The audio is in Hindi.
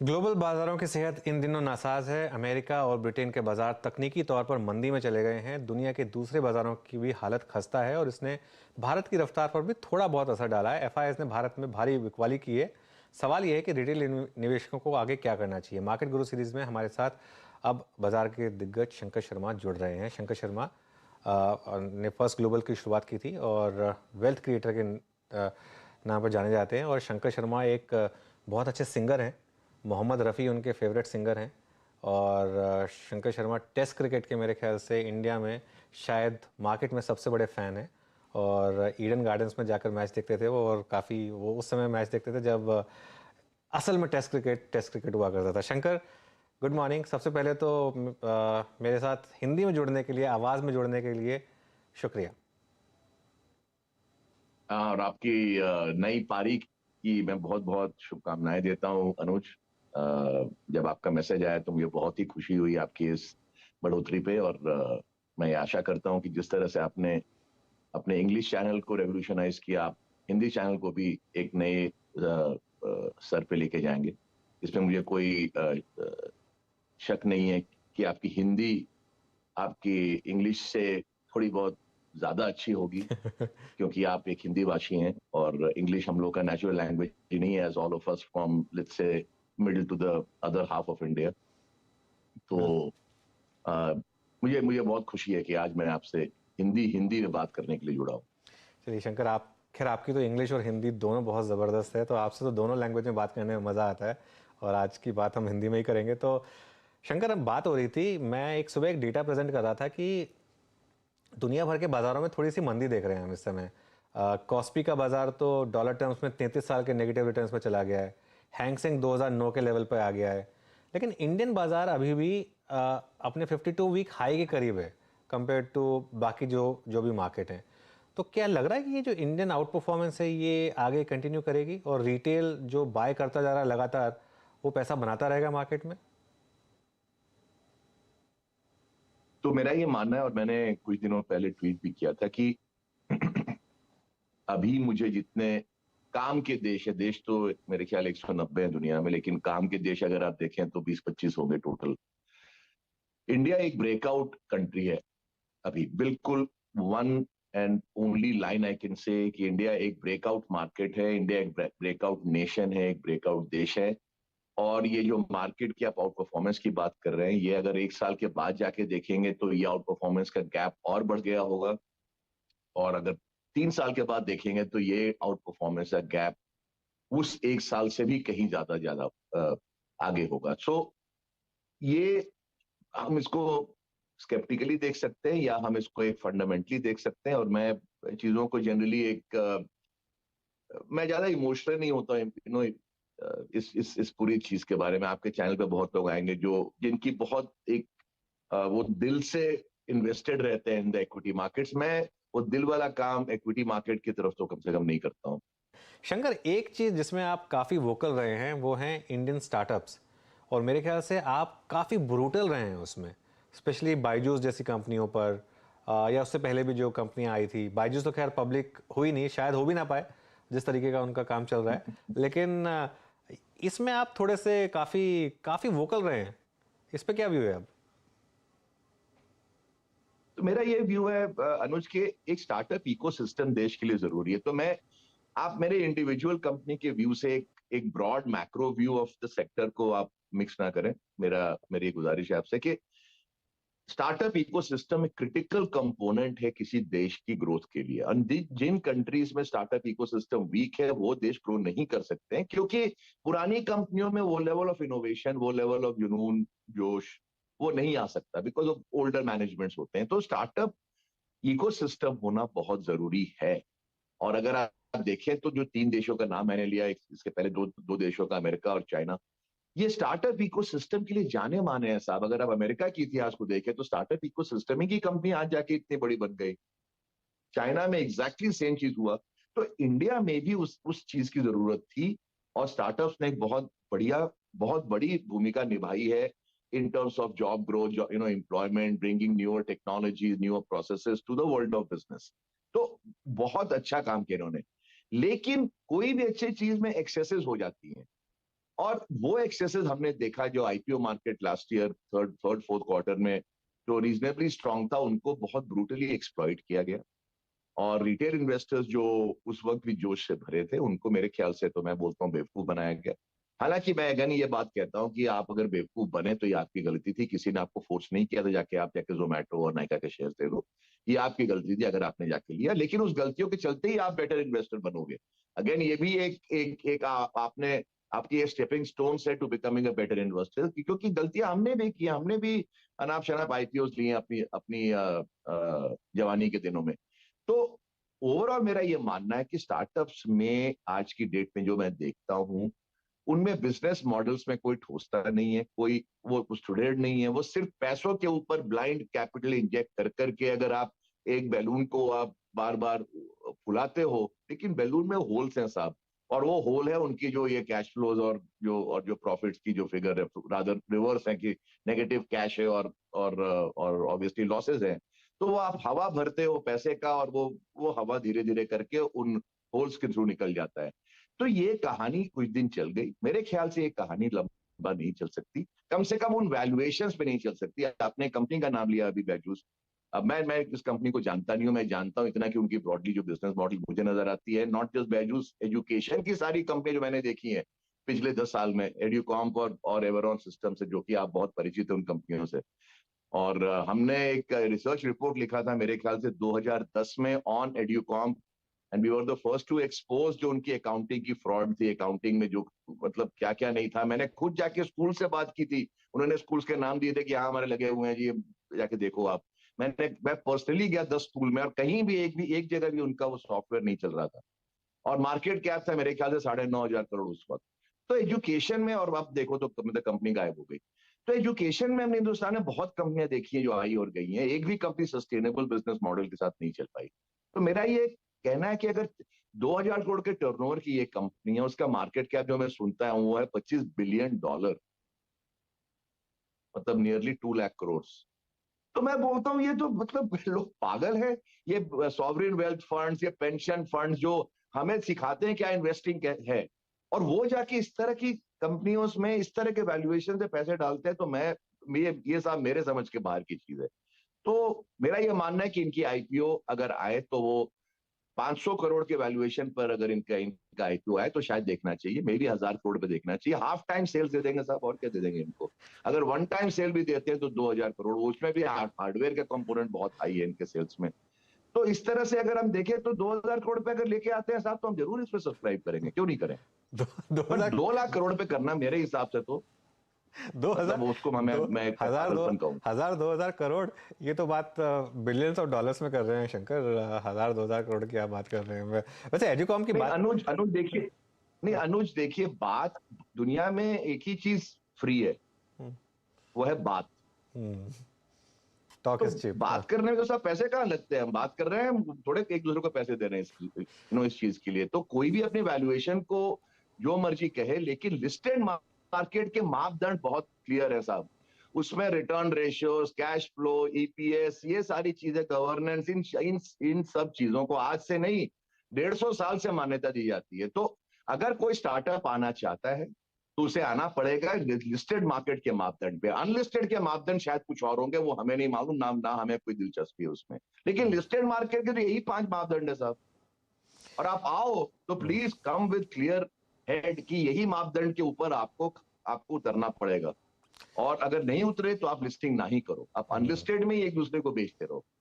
ग्लोबल बाजारों की सेहत इन दिनों नासाज है। अमेरिका और ब्रिटेन के बाजार तकनीकी तौर पर मंदी में चले गए हैं। दुनिया के दूसरे बाजारों की भी हालत खस्ता है और इसने भारत की रफ्तार पर भी थोड़ा बहुत असर डाला है। एफआईआई ने भारत में भारी बिकवाली की है। सवाल यह है कि रिटेल निवेशकों को आगे क्या करना चाहिए। मार्केट गुरु सीरीज में हमारे साथ अब बाजार के दिग्गज शंकर शर्मा जुड़ रहे हैं। शंकर शर्मा ने फर्स्ट ग्लोबल की शुरुआत की थी और वेल्थ क्रिएटर के नाम पर जाने जाते हैं। और शंकर शर्मा एक बहुत अच्छे सिंगर हैं। मोहम्मद रफ़ी उनके फेवरेट सिंगर हैं। और शंकर शर्मा टेस्ट क्रिकेट के मेरे ख्याल से इंडिया में शायद मार्केट में सबसे बड़े फ़ैन हैं। और ईडन गार्डन्स में जाकर मैच देखते थे वो, और काफ़ी वो उस समय मैच देखते थे जब असल में टेस्ट क्रिकेट हुआ करता था। Shankar, good morning. सबसे पहले तो मेरे साथ हिंदी में जुड़ने के लिए, आवाज़ में जुड़ने के लिए शुक्रिया। और आपकी नई पारी की मैं बहुत बहुत शुभकामनाएं देता हूं अनुज। जब आपका मैसेज आया तो मुझे बहुत ही खुशी हुई आपकी इस बढ़ोतरी पे। और मैं आशा करता हूं कि जिस तरह से आपने अपने इंग्लिश चैनल को रेवोल्यूशनाइज किया, आप हिंदी चैनल को भी एक नए सर पे लेके जाएंगे। इसमें मुझे कोई शक नहीं है कि आपकी हिंदी आपकी इंग्लिश से थोड़ी बहुत ज्यादा अच्छी होगी, क्योंकि आप एक हिंदी भाषी हैं और इंग्लिश हम लोग का नेचुरल लैंग्वेज ही नहीं है, as all of us from let's say middle to the other half of India. तो आ, मुझे मुझे बहुत खुशी है कि आज मैं आपसे हिंदी हिंदी में बात करने के लिए जुड़ा हूँ। चलिए शंकर, आप खैर आपकी तो इंग्लिश और हिंदी दोनों बहुत ज़बरदस्त है, तो आपसे तो दोनों लैंग्वेज में बात करने में मज़ा आता है। और आज की बात हम हिंदी में ही करेंगे। तो शंकर, अब बात हो रही थी, मैं एक सुबह एक डेटा प्रेजेंट कर रहा था कि दुनिया भर के बाज़ारों में थोड़ी सी मंदी देख रहे हैं हम इस समय। कॉस्पी का बाज़ार तो डॉलर टर्म्स में 33 साल के नेगेटिव रिटर्न्स में चला गया है। हैंगसेंग 2009 के लेवल पर आ गया है। लेकिन इंडियन बाज़ार अभी भी अपने 52 वीक हाई के करीब है कंपेयर टू बाकी जो जो भी मार्केट हैं। तो क्या लग रहा है कि ये जो इंडियन आउट परफॉर्मेंस है ये आगे कंटिन्यू करेगी और रिटेल जो बाय करता जा रहा है लगातार वो पैसा बनाता रहेगा मार्केट में? तो मेरा ये मानना है, और मैंने कुछ दिनों पहले ट्वीट भी किया था कि अभी मुझे जितने काम के देश है, देश तो मेरे ख्याल 190 है दुनिया में, लेकिन काम के देश अगर आप देखें तो 20-25 होंगे टोटल। इंडिया एक ब्रेकआउट कंट्री है अभी, बिल्कुल। One and only line I can say कि इंडिया एक ब्रेकआउट मार्केट है, इंडिया एक ब्रेकआउट नेशन है, एक ब्रेकआउट देश है। और ये जो मार्केट की आप आउट परफॉर्मेंस की बात कर रहे हैं, ये अगर एक साल के बाद जाके देखेंगे तो ये आउट परफॉर्मेंस का गैप और बढ़ गया होगा। और अगर 3 साल के बाद देखेंगे तो ये आउट परफॉर्मेंस का गैप उस एक साल से भी कहीं ज्यादा ज्यादा आगे होगा। सो ये हम इसको स्केप्टिकली देख सकते हैं या हम इसको एक फंडामेंटली देख सकते हैं। और मैं चीजों को जनरली एक मैं ज्यादा इमोशनल नहीं होता, इस पूरी चीज के बारे में। आपके चैनल पे बहुत लोग आएंगे जो जिनकी बहुत एक वो दिल से इन्वेस्टेड रहते हैं इन द इक्विटी मार्केट्स में। वो दिल वाला काम इक्विटी मार्केट की तरफ तो कम से कम नहीं करता हूँ। शंकर, एक चीज़ जिसमें आप काफ़ी वोकल रहे हैं वो हैं इंडियन स्टार्टअप्स। और मेरे ख्याल से आप काफ़ी ब्रूटल रहे हैं उसमें, स्पेशली बायजूस जैसी कंपनियों पर। या उससे पहले भी जो कंपनियां आई थी, बायजूस तो खैर पब्लिक हुई नहीं, शायद हो भी ना पाए जिस तरीके का उनका काम चल रहा है। लेकिन इसमें आप थोड़े से काफ़ी काफ़ी वोकल रहे हैं। इस पे क्या व्यू है अब? तो मेरा ये व्यू है अनुज के, एक स्टार्टअप इकोसिस्टम देश के लिए जरूरी है। तो मैं आप मेरे इंडिविजुअल कंपनी के व्यू से एक broad macro view of the sector को आप मिक्स ना करें। मेरी गुजारिश है आपसे कि स्टार्टअप इकोसिस्टम एक क्रिटिकल कंपोनेंट है किसी देश की ग्रोथ के लिए। जिन कंट्रीज में स्टार्टअप इकोसिस्टम वीक है वो देश ग्रो नहीं कर सकते हैं, क्योंकि पुरानी कंपनियों में वो लेवल ऑफ इनोवेशन, वो लेवल ऑफ जुनून, जोश वो नहीं आ सकता, बिकॉज ऑफ ओल्डर मैनेजमेंट्स होते हैं। तो स्टार्टअप इकोसिस्टम होना बहुत जरूरी है। और अगर आप देखें तो जो 3 देशों का नाम मैंने लिया, इसके पहले दो देशों का, अमेरिका और चाइना, ये स्टार्टअप इकोसिस्टम के लिए जाने माने हैं साहब। अगर आप अमेरिका के इतिहास को देखें तो स्टार्टअप इकोसिस्टम ही की कंपनी आज जाके इतनी बड़ी बन गई। चाइना में एग्जैक्टली सेम चीज हुआ। तो इंडिया में भी उस चीज की जरूरत थी। और स्टार्टअप्स ने एक बहुत बड़ी भूमिका निभाई है in terms of job growth, employment, bringing newer technologies, newer processes to the world of business. तो बहुत अच्छा काम किया इन्होंने। लेकिन कोई भी अच्छी चीज में एक्सेसेस हो जाती हैं। और वो एक्सेसेस हमने देखा जो IPO market last year third fourth quarter में जो रीजनेबली स्ट्रांग था, उनको बहुत ब्रूटली एक्सप्लॉइट किया गया। और रिटेल इन्वेस्टर्स जो उस वक्त भी जोश से भरे थे, उनको मेरे ख्याल से तो मैं बोलता हूँ बेवकूफ बनाया गया। हालांकि मैं अगेन ये बात कहता हूँ कि आप अगर बेवकूफ बने तो ये आपकी गलती थी, किसी ने आपको फोर्स नहीं किया था जाके आप जाके जोमेटो और नाइका के शेयर दे लो। ये आपकी गलती थी अगर आपने जाके लिया, लेकिन उस गलतियों के चलते ही आप बेटर इन्वेस्टर बनोगे। अगेन ये भी आपने आपकी ये स्टेपिंग स्टोन है to becoming a better investor, क्योंकि गलतियां हमने भी की, हमने भी अनाप शनाप आईपीओ लिए अपनी अपनी जवानी के दिनों में। तो ओवरऑल मेरा ये मानना है कि स्टार्टअप्स में आज की डेट में जो मैं देखता हूँ, उनमें बिजनेस मॉडल्स में कोई ठोसता नहीं है, कोई वो स्टूडेंट नहीं है। वो सिर्फ पैसों के ऊपर ब्लाइंड कैपिटल इंजेक्ट कर करके अगर आप एक बैलून को आप बार बार फुलाते हो, लेकिन बैलून में होल्स हैं साहब, और वो होल है उनकी जो ये कैश फ्लोज और जो प्रॉफिट्स की जो फिगर है रादर रिवर्स है कि नेगेटिव कैश है और ऑब्वियसली लॉसेस हैं। तो वो आप हवा भरते हो पैसे का, और वो हवा धीरे धीरे करके उन होल्स के थ्रू निकल जाता है। तो ये कहानी कुछ दिन चल गई, मेरे ख्याल से ये कहानी लंबा नहीं चल सकती, कम से कम उन वैल्यूएशंस पे नहीं चल सकती। आपने कंपनी का नाम लिया अभी बैजूस। अब मैं इस कंपनी को जानता नहीं हूं, मैं जानता हूं इतना कि उनकी ब्रॉडली जो बिजनेस मॉडल मुझे नजर आती है, नॉट जस्ट बैजूस, एजुकेशन की सारी कंपनी जो मैंने देखी है पिछले 10 साल में, एड्यूकॉम्प और एवरॉन सिस्टम से, जो कि आप बहुत परिचित हैं उन कंपनियों से। और हमने एक रिसर्च रिपोर्ट लिखा था मेरे ख्याल से 2010 में on Educomp, and we were the first to expose जो उनकी अकाउंटिंग की फ्रॉड थी, अकाउंटिंग में जो मतलब क्या क्या नहीं था। मैंने खुद जाके स्कूल से बात की थी, उन्होंने स्कूल्स के नाम दिए थे कि यहाँ हमारे लगे हुए हैं जी, जाके देखो आप। मैं पर्सनली गया 10 स्कूल में, और कहीं भी एक जगह भी उनका वो सॉफ्टवेयर नहीं चल रहा था। और मार्केट कैप था मेरे ख्याल से 9,500 करोड़ उस वक्त। तो एजुकेशन में, और आप देखो तो मतलब कंपनी गायब हो गई। तो एजुकेशन में हमने हिंदुस्तान में बहुत कंपनियां देखी हैं जो आई और गई हैं, एक भी कंपनी सस्टेनेबल बिजनेस मॉडल के साथ नहीं चल पाई। तो मेरा ये कहना है कि अगर 2,000 करोड़ के टर्नओवर की ये कंपनी है, उसका मार्केट कैप जो मैं सुनता हूं वो है $25 बिलियन, मतलब नियरली 2 लाख करोड़। तो मैं बोलता हूँ ये तो मतलब लोग पागल है। ये सॉवरेन वेल्थ फंड्स, ये पेंशन फंड्स जो हमें सिखाते हैं क्या इन्वेस्टिंग है, और वो जाके इस तरह की कंपनियों में इस तरह के वैल्यूएशन से पैसे डालते हैं, तो ये साहब मेरे समझ के बाहर की चीज है। तो मेरा ये मानना है कि इनकी आईपीओ अगर आए तो वो 500 करोड़ के वैल्यूएशन पर, अगर इनका इनका आईपीओ आए तो शायद देखना चाहिए, मे बी 1,000 करोड़ पे देखना चाहिए। हाफ टाइम सेल्स दे देंगे साहब, और क्या दे देंगे इनको। अगर वन टाइम सेल भी देते हैं तो 2,000 करोड़, उसमें भी हार्डवेयर का कंपोनेंट बहुत हाई है इनके सेल्स में। तो इस तरह से अगर हम देखें तो 2,000 करोड़ पे अगर लेके आते हैं साहब, तो हम जरूर इस पर सब्सक्राइब करेंगे, क्यों नहीं करें। दो दो पर लाख 2 लाख करोड़ पे करना मेरे हिसाब से तो दो हजार मतलब उसको दो मैं हजार दो पागलपन कहूँ। हजार 2,000 करोड़, ये तो बात बिलियंस ऑफ डॉलर्स में कर रहे हैं शंकर। 1,000 2,000 करोड़ की आप बात कर रहे हैं। वैसे एजुकॉम की नहीं बात। अनुज अनुज देखिए, नहीं अनुज देखिए, बात दुनिया में एक ही चीज फ्री है, हम्म। वो है बात। टॉक तो इज चीप। बात करने में तो सब पैसे कहाँ लगते हैं, हम बात कर रहे हैं, हम थोड़े एक दूसरे को पैसे दे रहे हैं इस चीज के लिए। तो कोई भी अपनी वैल्यूएशन को जो मर्जी कहे, लेकिन लिस्टेड मार्केट के मापदंड बहुत क्लियर है साहब। उसमें return ratios, cash flow, EPS, ये सारी चीजें, गवर्नेंस, इन सब चीजों को आज से नहीं 150 साल से मान्यता दी जाती है। तो अगर कोई स्टार्टअप आना चाहता है तो उसे आना पड़ेगा लिस्टेड मार्केट के मापदंड पे। अनलिस्टेड के मापदंड शायद कुछ और होंगे, वो हमें नहीं मालूम, ना हमें कोई दिलचस्पी है उसमें। लेकिन लिस्टेड मार्केट के तो यही 5 मापदंड है साहब। और आप आओ तो please come with clear head कि यही मापदंड के ऊपर आपको आपको उतरना पड़ेगा। और अगर नहीं उतरे तो आप लिस्टिंग ना ही करो, आप अनलिस्टेड में ही एक दूसरे को बेचते रहो।